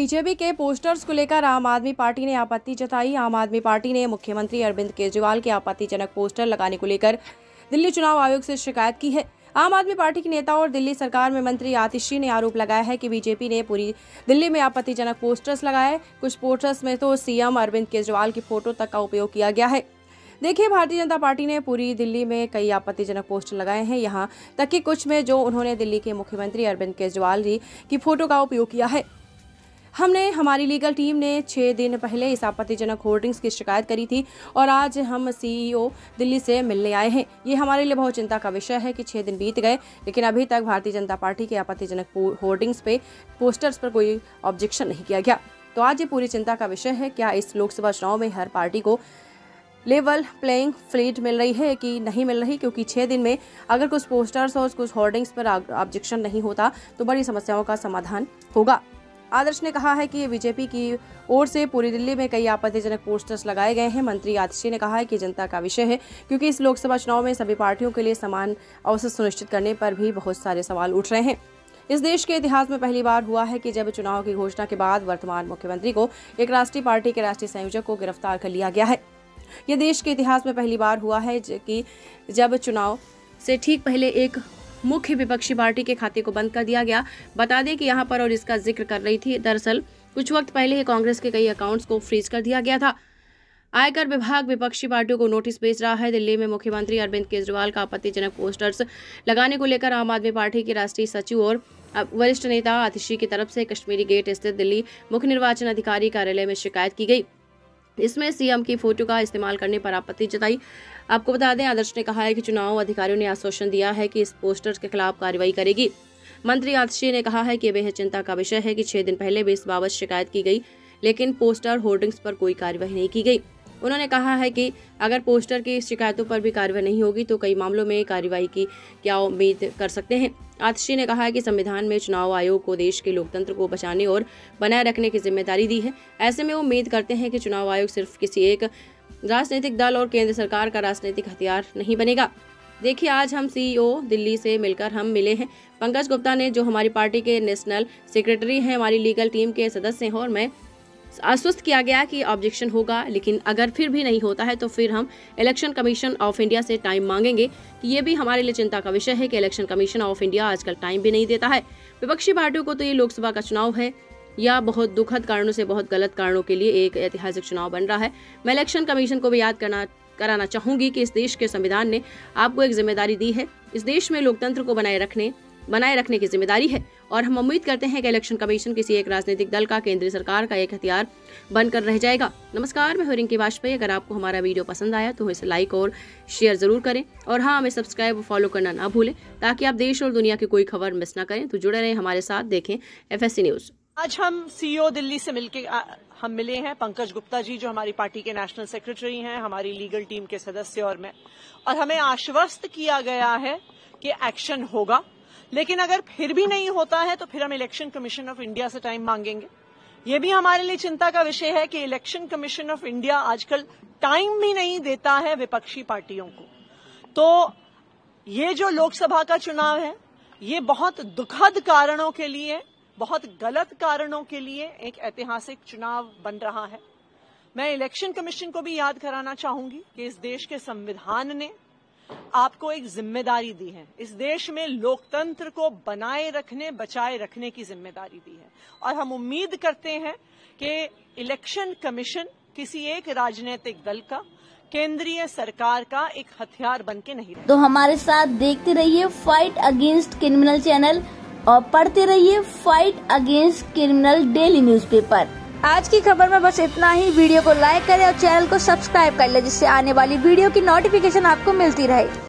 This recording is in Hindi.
बीजेपी के पोस्टर्स को लेकर आम आदमी पार्टी ने आपत्ति जताई। आम आदमी पार्टी ने मुख्यमंत्री अरविंद केजरीवाल के आपत्तिजनक पोस्टर लगाने को लेकर दिल्ली चुनाव आयोग से शिकायत की है। आम आदमी पार्टी के नेता और दिल्ली सरकार में मंत्री आतिशी ने आरोप लगाया है कि बीजेपी ने पूरी दिल्ली में आपत्तिजनक पोस्टर्स लगाए। कुछ पोस्टर्स में तो सीएम अरविंद केजरीवाल की फोटो तक का उपयोग किया गया है। देखिए, भारतीय जनता पार्टी ने पूरी दिल्ली में कई आपत्तिजनक पोस्टर लगाए हैं, यहां तक कि कुछ में जो उन्होंने दिल्ली के मुख्यमंत्री अरविंद केजरीवाल जी की फोटो का उपयोग किया है। हमारी लीगल टीम ने 6 दिन पहले इस आपत्तिजनक होर्डिंग्स की शिकायत करी थी और आज हम सीईओ दिल्ली से मिलने आए हैं। ये हमारे लिए बहुत चिंता का विषय है कि 6 दिन बीत गए लेकिन अभी तक भारतीय जनता पार्टी के आपत्तिजनक होर्डिंग्स पे पोस्टर्स पर कोई ऑब्जेक्शन नहीं किया गया। तो आज ये पूरी चिंता का विषय है, क्या इस लोकसभा चुनाव में हर पार्टी को लेवल प्लेइंग फील्ड मिल रही है कि नहीं मिल रही, क्योंकि 6 दिन में अगर कुछ पोस्टर्स और कुछ होर्डिंग्स पर ऑब्जेक्शन नहीं होता तो बड़ी समस्याओं का समाधान होगा। आदर्श ने कहा है कि बीजेपी की ओर से पूरी दिल्ली में कई आपत्तिजनक पोस्टर्स लगाए गए हैं। मंत्री आतिशी ने कहा है कि चिंता का विषय है क्योंकि इस लोकसभा चुनाव में सभी पार्टियों के लिए समान अवसर सुनिश्चित करने पर भी बहुत सारे सवाल उठ रहे हैं। इस देश के इतिहास में पहली बार हुआ है कि जब चुनाव की घोषणा के बाद वर्तमान मुख्यमंत्री को एक राष्ट्रीय पार्टी के राष्ट्रीय संयोजक को गिरफ्तार कर लिया गया है। यह देश के इतिहास में पहली बार हुआ है कि जब चुनाव से ठीक पहले एक मुख्य विपक्षी पार्टी के खाते को बंद कर दिया गया। बता दें कि यहाँ पर और इसका जिक्र कर रही थी, दरअसल कुछ वक्त पहले ही कांग्रेस के कई अकाउंट्स को फ्रीज कर दिया गया था। आयकर विभाग विपक्षी पार्टियों को नोटिस भेज रहा है। दिल्ली में मुख्यमंत्री अरविंद केजरीवाल का आपत्तिजनक पोस्टर्स लगाने को लेकर आम आदमी पार्टी के राष्ट्रीय सचिव और वरिष्ठ नेता आतिशी की तरफ से कश्मीरी गेट स्थित दिल्ली मुख्य निर्वाचन अधिकारी कार्यालय में शिकायत की गई। इसमें सीएम की फोटो का इस्तेमाल करने पर आपत्ति जताई। आपको बता दें, आदर्श ने कहा है कि चुनाव अधिकारियों ने आश्वासन दिया है कि इस पोस्टर्स के खिलाफ कार्रवाई करेगी। मंत्री आतिशी ने कहा है कि बेहद चिंता का विषय है कि 6 दिन पहले भी इस बाबत शिकायत की गई लेकिन पोस्टर होर्डिंग्स पर कोई कार्रवाई नहीं की गई। उन्होंने कहा है कि अगर पोस्टर की शिकायतों पर भी कार्रवाई नहीं होगी तो कई मामलों में कार्रवाई की क्या उम्मीद कर सकते हैं। आतिशी ने कहा है कि संविधान में चुनाव आयोग को देश के लोकतंत्र को बचाने और बनाए रखने की जिम्मेदारी दी है। ऐसे में वो उम्मीद करते हैं कि चुनाव आयोग सिर्फ किसी एक राजनीतिक दल और केंद्र सरकार का राजनीतिक हथियार नहीं बनेगा। देखिए, आज हम सीईओ दिल्ली से मिलकर हम मिले हैं। पंकज गुप्ता ने, जो हमारी पार्टी के नेशनल सेक्रेटरी हैं, हमारी लीगल टीम के सदस्य हैं, और मैं आश्वस्त किया गया कि ऑब्जेक्शन होगा, लेकिन अगर फिर भी नहीं होता है तो फिर हम इलेक्शन कमीशन ऑफ इंडिया से टाइम मांगेंगे। कि ये भी हमारे लिए चिंता का विषय है कि इलेक्शन कमीशन ऑफ इंडिया आजकल टाइम भी नहीं देता है। विपक्षी पार्टियों को तो ये लोकसभा का चुनाव है या बहुत दुखद कारणों से, बहुत गलत कारणों के लिए एक ऐतिहासिक चुनाव बन रहा है। मैं इलेक्शन कमीशन को भी याद कराना चाहूंगी कि इस देश के संविधान ने आपको एक जिम्मेदारी दी है। इस देश में लोकतंत्र को बनाए रखने की जिम्मेदारी है और हम उम्मीद करते हैं कि इलेक्शन कमीशन किसी एक राजनीतिक दल का, केंद्रीय सरकार का एक हथियार बनकर रह जाएगा। नमस्कार, मैं हूं रिंकी वाजपेयी। अगर आपको हमारा वीडियो पसंद आया तो इसे लाइक और शेयर जरूर करें और हाँ, हमें सब्सक्राइब और फॉलो करना ना भूलें ताकि आप देश और दुनिया की कोई खबर मिस ना करें। तो जुड़े रहें हमारे साथ, देखें FSC न्यूज। आज हम सीईओ दिल्ली से हम मिले हैं। पंकज गुप्ता जी, जो हमारी पार्टी के नेशनल सेक्रेटरी हैं, हमारी लीगल टीम के सदस्य और मैं, और हमें आश्वस्त किया गया है कि एक्शन होगा, लेकिन अगर फिर भी नहीं होता है तो फिर हम इलेक्शन कमीशन ऑफ इंडिया से टाइम मांगेंगे। ये भी हमारे लिए चिंता का विषय है कि इलेक्शन कमीशन ऑफ इंडिया आजकल टाइम भी नहीं देता है विपक्षी पार्टियों को। तो ये जो लोकसभा का चुनाव है, ये बहुत दुखद कारणों के लिए, बहुत गलत कारणों के लिए एक ऐतिहासिक चुनाव बन रहा है। मैं इलेक्शन कमीशन को भी याद कराना चाहूंगी कि इस देश के संविधान ने आपको एक जिम्मेदारी दी है। इस देश में लोकतंत्र को बनाए रखने, बचाए रखने की जिम्मेदारी दी है और हम उम्मीद करते हैं कि इलेक्शन कमीशन किसी एक राजनीतिक दल का, केंद्रीय सरकार का एक हथियार बन के नहीं रहे। तो हमारे साथ देखते रहिए फाइट अगेंस्ट क्रिमिनल चैनल और पढ़ते रहिए fight against criminal daily newspaper. आज की खबर में बस इतना ही। वीडियो को लाइक करें और चैनल को सब्सक्राइब कर लें जिससे आने वाली वीडियो की नोटिफिकेशन आपको मिलती रहे।